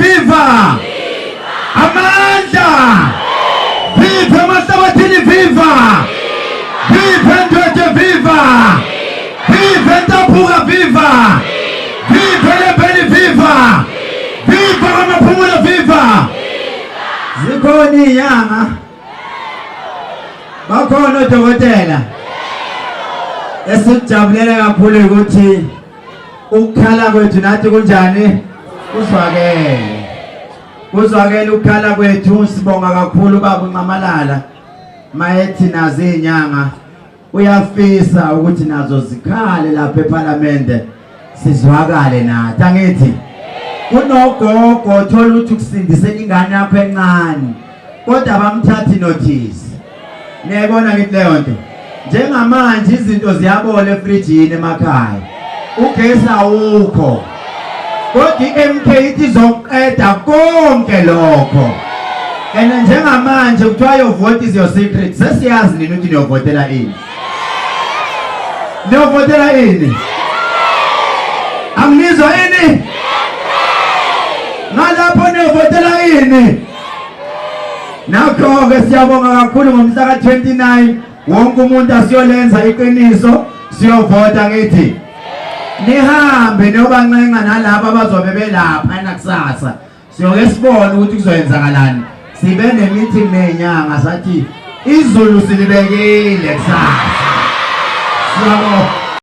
viva amandla viva emahlabathini viva viva endwendwe viva viva entaphuka viva viva elembeni viva viva amaphumulo viva zikhona inyanga bakhona odokotela esikujabulela kakhulu ukuthi ukukhala kwethu nathi kunjani kuzwakele ukukhala kwethu sibonga kakhulu baba uNcamalala mayethi nazo inyanga uyafisa ukuthi nazo zikhale lapha eParliament sizwakale nathi angithi unogogo thola ukuthi ukusindise ingane yakho encane kodwa bamthathi notice niyabona ngithi leyo nto njengamanje izinto ziyabola efrijini emakhaya ugesi awukho kodwa iMK ithi izoqeda konke lokho and njengamanje kuthiwa your vote is your secret sesiyazi nini ukuthi niyovotela ini angizwa ini ngalapho niyovotela ini nakho-ke siyabonga kakhulu ngomhla ka-29 wonke umuntu asiyolenza iqiniso siyovota ngithi nihambe niyobancenga nalabo abazobe belapha nakusasa siyoke sibone ukuthi kuzoyenzakalani sibe ne-meeting nenyanga sathi izulu silibekile kusasa siyabonga